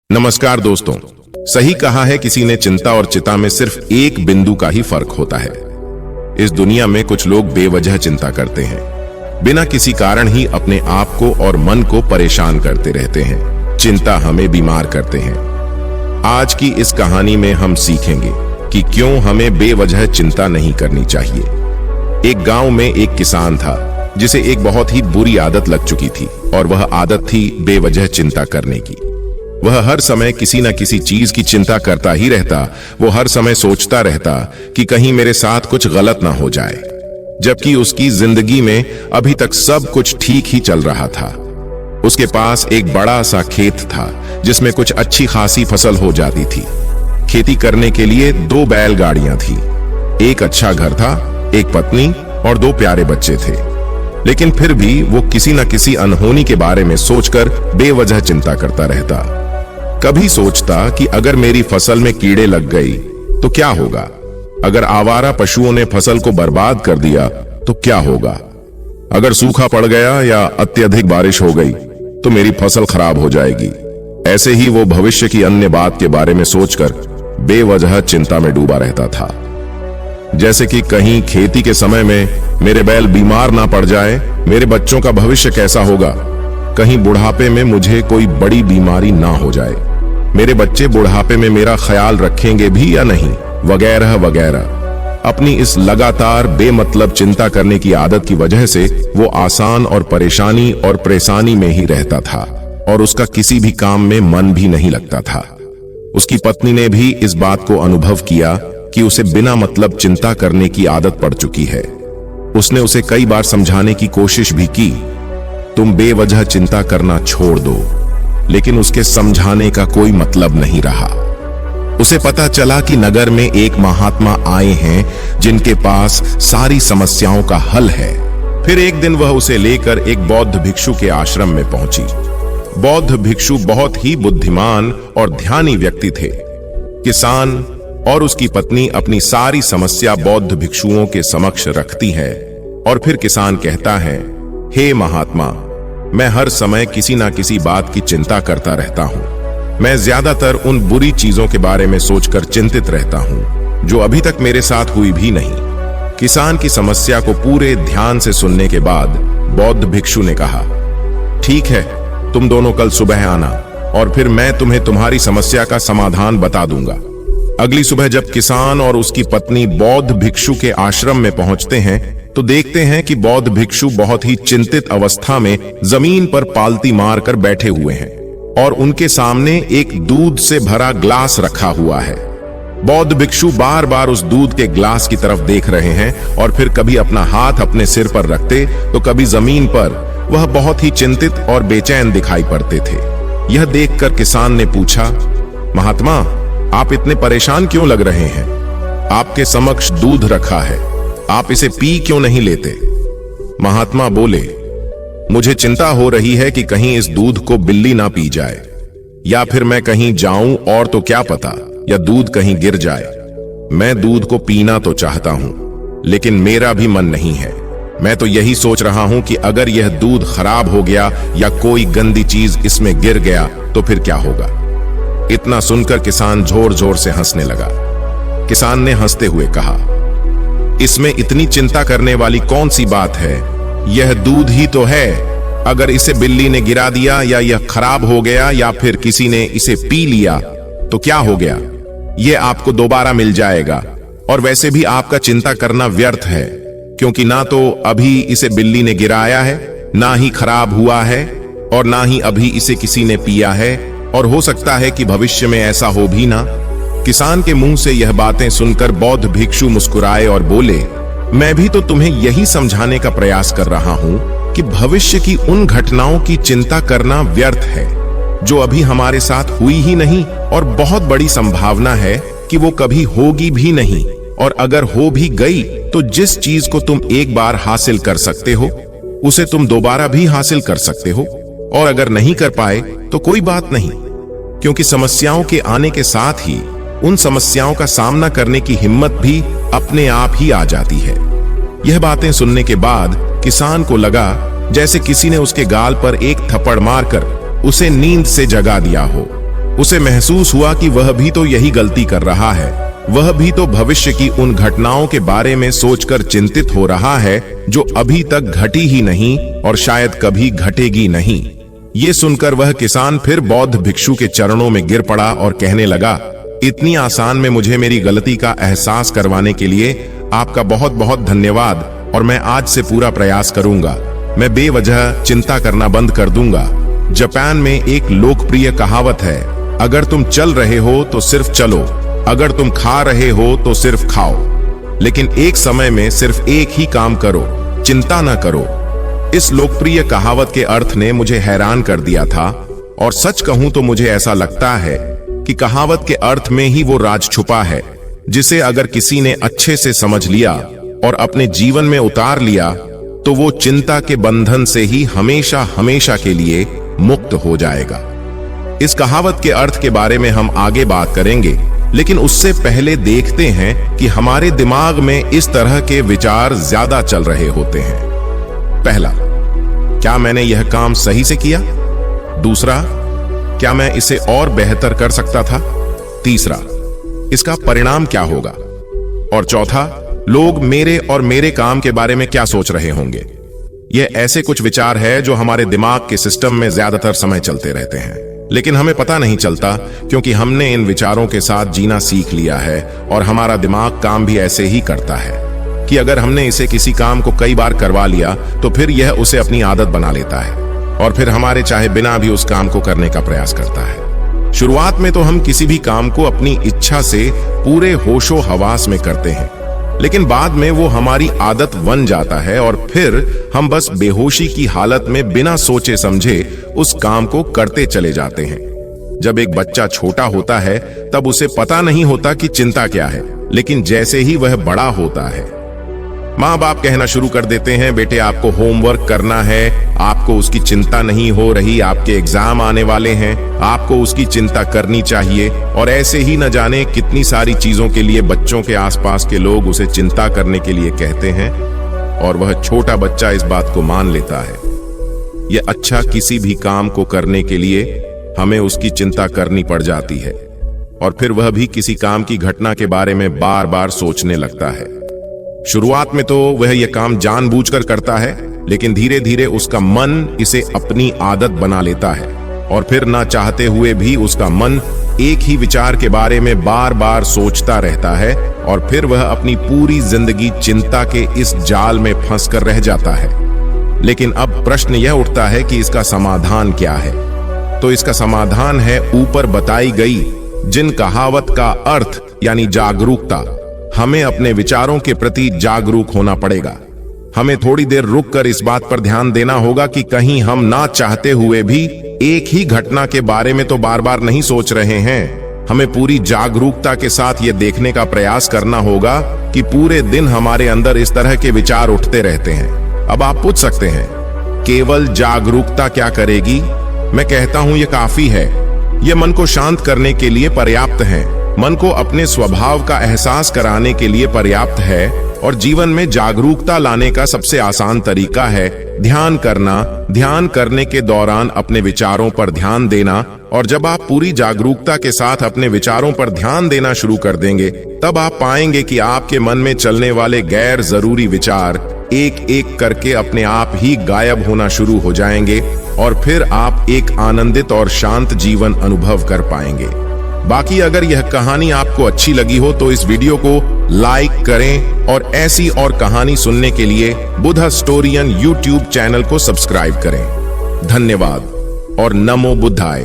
नमस्कार दोस्तों। सही कहा है किसी ने, चिंता और चिता में सिर्फ एक बिंदु का ही फर्क होता है। इस दुनिया में कुछ लोग बेवजह चिंता करते हैं, बिना किसी कारण ही अपने आप को और मन को परेशान करते रहते हैं। चिंता हमें बीमार करते हैं। आज की इस कहानी में हम सीखेंगे कि क्यों हमें बेवजह चिंता नहीं करनी चाहिए। एक गांव में एक किसान था जिसे एक बहुत ही बुरी आदत लग चुकी थी, और वह आदत थी बेवजह चिंता करने की। वह हर समय किसी न किसी चीज की चिंता करता ही रहता। वो हर समय सोचता रहता कि कहीं मेरे साथ कुछ गलत ना हो जाए, जबकि उसकी जिंदगी में अभी तक सब कुछ ठीक ही चल रहा था। उसके पास एक बड़ा सा खेत था जिसमें कुछ अच्छी खासी फसल हो जाती थी। खेती करने के लिए 2 बैलगाड़ियां थी, एक अच्छा घर था, एक पत्नी और 2 प्यारे बच्चे थे। लेकिन फिर भी वो किसी न किसी अनहोनी के बारे में सोचकर बेवजह चिंता करता रहता। कभी सोचता कि अगर मेरी फसल में कीड़े लग गई तो क्या होगा, अगर आवारा पशुओं ने फसल को बर्बाद कर दिया तो क्या होगा, अगर सूखा पड़ गया या अत्यधिक बारिश हो गई तो मेरी फसल खराब हो जाएगी। ऐसे ही वो भविष्य की अन्य बात के बारे में सोचकर बेवजह चिंता में डूबा रहता था। जैसे कि कहीं खेती के समय में मेरे बैल बीमार ना पड़ जाए, मेरे बच्चों का भविष्य कैसा होगा, कहीं बुढ़ापे में मुझे कोई बड़ी बीमारी ना हो जाए, मेरे बच्चे बुढ़ापे में मेरा ख्याल रखेंगे भी या नहीं, वगैरह वगैरह। अपनी इस लगातार बेमतलब चिंता करने की आदत की वजह से वो आसान और परेशानी और परेशानी में ही रहता था, और उसका किसी भी काम में मन भी नहीं लगता था। उसकी पत्नी ने भी इस बात को अनुभव किया कि उसे बिना मतलब चिंता करने की आदत पड़ चुकी है। उसने उसे कई बार समझाने की कोशिश भी की, तुम बेवजह चिंता करना छोड़ दो, लेकिन उसके समझाने का कोई मतलब नहीं रहा। उसे पता चला कि नगर में एक महात्मा आए हैं जिनके पास सारी समस्याओं का हल है। फिर एक दिन वह उसे लेकर एक बौद्ध भिक्षु के आश्रम में पहुंची। बौद्ध भिक्षु बहुत ही बुद्धिमान और ध्यानी व्यक्ति थे। किसान और उसकी पत्नी अपनी सारी समस्या बौद्ध भिक्षुओं के समक्ष रखती है, और फिर किसान कहता है, हे महात्मा, मैं हर समय किसी ना किसी बात की चिंता करता रहता हूँ। मैं ज्यादातर उन बुरी चीजों के बारे में सोचकर चिंतित रहता हूँ जो अभी तक मेरे साथ हुई भी नहीं। किसान की समस्या को पूरे ध्यान से सुनने के बाद बौद्ध भिक्षु ने कहा, ठीक है, तुम दोनों कल सुबह आना और फिर मैं तुम्हें तुम्हारी समस्या का समाधान बता दूंगा। अगली सुबह जब किसान और उसकी पत्नी बौद्ध भिक्षु के आश्रम में पहुंचते हैं तो देखते हैं कि बौद्ध भिक्षु बहुत ही चिंतित अवस्था में जमीन पर पालती मारकर बैठे हुए हैं, और उनके सामने एक दूध से भरा ग्लास रखा हुआ है। बौद्ध भिक्षु बार बार उस दूध के ग्लास की तरफ देख रहे हैं, और फिर कभी अपना हाथ अपने सिर पर रखते तो कभी जमीन पर। वह बहुत ही चिंतित और बेचैन दिखाई पड़ते थे। यह देखकर किसान ने पूछा, महात्मा, आप इतने परेशान क्यों लग रहे हैं? आपके समक्ष दूध रखा है, आप इसे पी क्यों नहीं लेते? महात्मा बोले, मुझे चिंता हो रही है कि कहीं इस दूध को बिल्ली ना पी जाए, या फिर मैं कहीं जाऊं और तो क्या पता, या दूध कहीं गिर जाए। मैं दूध को पीना तो चाहता हूं, लेकिन मेरा भी मन नहीं है। मैं तो यही सोच रहा हूं कि अगर यह दूध खराब हो गया या कोई गंदी चीज इसमें गिर गया तो फिर क्या होगा? इतना सुनकर किसान जोर जोर से हंसने लगा। किसान ने हंसते हुए कहा, इसमें इतनी चिंता करने वाली कौन सी बात है? यह दूध ही तो है। अगर इसे बिल्ली ने गिरा दिया या यह खराब हो गया या फिर किसी ने इसे पी लिया तो क्या हो गया? यह आपको दोबारा मिल जाएगा, और वैसे भी आपका चिंता करना व्यर्थ है, क्योंकि ना तो अभी इसे बिल्ली ने गिराया है, ना ही खराब हुआ है, और ना ही अभी इसे किसी ने पिया है, और हो सकता है कि भविष्य में ऐसा हो भी ना। किसान के मुंह से यह बातें सुनकर बौद्ध भिक्षु मुस्कुराए और बोले, मैं भी तो तुम्हें यही समझाने का प्रयास कर रहा हूं कि भविष्य की उन घटनाओं की चिंता करना व्यर्थ है जो अभी हमारे साथ हुई ही नहीं, और बहुत बड़ी संभावना है कि वो कभी होगी भी नहीं, और अगर हो भी गई तो जिस चीज को तुम एक बार हासिल कर सकते हो उसे तुम दोबारा भी हासिल कर सकते हो, और अगर नहीं कर पाए तो कोई बात नहीं, क्योंकि समस्याओं के आने के साथ ही उन समस्याओं का सामना करने की हिम्मत भी अपने आप ही आ जाती है। यह बातें सुनने के बाद किसान को लगा जैसे किसी ने उसके गाल पर एक थप्पड़ मारकर उसे नींद से जगा दिया हो। उसे महसूस हुआ कि वह भी तो यही गलती कर रहा है। वह भी तो भविष्य की उन घटनाओं के बारे में सोचकर चिंतित हो रहा है जो अभी तक घटी ही नहीं और शायद कभी घटेगी नहीं। ये सुनकर वह किसान फिर बौद्ध भिक्षु के चरणों में गिर पड़ा और कहने लगा, इतनी आसान में मुझे मेरी गलती का एहसास करवाने के लिए आपका बहुत बहुत धन्यवाद और मैं आज से पूरा प्रयास करूंगा। मैं बेवजह चिंता करना बंद कर दूंगा। जापान में एक लोकप्रिय कहावत है, अगर तुम चल रहे हो तो सिर्फ चलो, अगर तुम खा रहे हो तो सिर्फ खाओ, लेकिन एक समय में सिर्फ एक ही काम करो, चिंता ना करो। इस लोकप्रिय कहावत के अर्थ ने मुझे हैरान कर दिया था और सच कहूं तो मुझे ऐसा लगता है कि कहावत के अर्थ में ही वो राज छुपा है जिसे अगर किसी ने अच्छे से समझ लिया और अपने जीवन में उतार लिया तो वो चिंता के बंधन से ही हमेशा हमेशा के लिए मुक्त हो जाएगा। इस कहावत के अर्थ के बारे में हम आगे बात करेंगे, लेकिन उससे पहले देखते हैं कि हमारे दिमाग में इस तरह के विचार ज्यादा चल रहे होते हैं। पहला, क्या मैंने यह काम सही से किया? दूसरा, क्या मैं इसे और बेहतर कर सकता था? तीसरा, इसका परिणाम क्या होगा? और चौथा, लोग मेरे और मेरे काम के बारे में क्या सोच रहे होंगे? यह ऐसे कुछ विचार है जो हमारे दिमाग के सिस्टम में ज्यादातर समय चलते रहते हैं, लेकिन हमें पता नहीं चलता क्योंकि हमने इन विचारों के साथ जीना सीख लिया है और हमारा दिमाग काम भी ऐसे ही करता है कि अगर हमने इसे किसी काम को कई बार करवा लिया तो फिर यह उसे अपनी आदत बना लेता है और फिर हमारे चाहे बिना भी उस काम को करने का प्रयास करता है। शुरुआत में तो हम किसी भी काम को अपनी इच्छा से पूरे होशो हवास में करते हैं, लेकिन बाद में वो हमारी आदत बन जाता है और फिर हम बस बेहोशी की हालत में बिना सोचे समझे उस काम को करते चले जाते हैं। जब एक बच्चा छोटा होता है तब उसे पता नहीं होता कि चिंता क्या है, लेकिन जैसे ही वह बड़ा होता है माँ बाप कहना शुरू कर देते हैं, बेटे आपको होमवर्क करना है, आपको उसकी चिंता नहीं हो रही, आपके एग्जाम आने वाले हैं, आपको उसकी चिंता करनी चाहिए। और ऐसे ही न जाने कितनी सारी चीजों के लिए बच्चों के आसपास के लोग उसे चिंता करने के लिए कहते हैं और वह छोटा बच्चा इस बात को मान लेता है। यह अच्छा किसी भी काम को करने के लिए हमें उसकी चिंता करनी पड़ जाती है और फिर वह भी किसी काम की घटना के बारे में बार बार सोचने लगता है। शुरुआत में तो वह यह काम जानबूझकर करता है, लेकिन धीरे धीरे उसका मन इसे अपनी आदत बना लेता है और फिर ना चाहते हुए भी उसका मन एक ही विचार के बारे में बार बार सोचता रहता है और फिर वह अपनी पूरी जिंदगी चिंता के इस जाल में फंसकर रह जाता है। लेकिन अब प्रश्न यह उठता है कि इसका समाधान क्या है? तो इसका समाधान है ऊपर बताई गई जिन कहावत का अर्थ यानी जागरूकता। हमें अपने विचारों के प्रति जागरूक होना पड़ेगा। हमें थोड़ी देर रुककर इस बात पर ध्यान देना होगा कि कहीं हम ना चाहते हुए भी एक ही घटना के बारे में तो बार बार नहीं सोच रहे हैं। हमें पूरी जागरूकता के साथ यह देखने का प्रयास करना होगा कि पूरे दिन हमारे अंदर इस तरह के विचार उठते रहते हैं। अब आप पूछ सकते हैं, केवल जागरूकता क्या करेगी? मैं कहता हूं यह काफी है। यह मन को शांत करने के लिए पर्याप्त है, मन को अपने स्वभाव का एहसास कराने के लिए पर्याप्त है और जीवन में जागरूकता लाने का सबसे आसान तरीका है ध्यान करना। ध्यान करने के दौरान अपने विचारों पर ध्यान देना, और जब आप पूरी जागरूकता के साथ अपने विचारों पर ध्यान देना शुरू कर देंगे तब आप पाएंगे कि आपके मन में चलने वाले गैर जरूरी विचार एक एक करके अपने आप ही गायब होना शुरू हो जाएंगे और फिर आप एक आनंदित और शांत जीवन अनुभव कर पाएंगे। बाकी अगर यह कहानी आपको अच्छी लगी हो तो इस वीडियो को लाइक करें और ऐसी और कहानी सुनने के लिए बुधा स्टोरियन यूट्यूब चैनल को सब्सक्राइब करें। धन्यवाद और नमो बुद्धाय।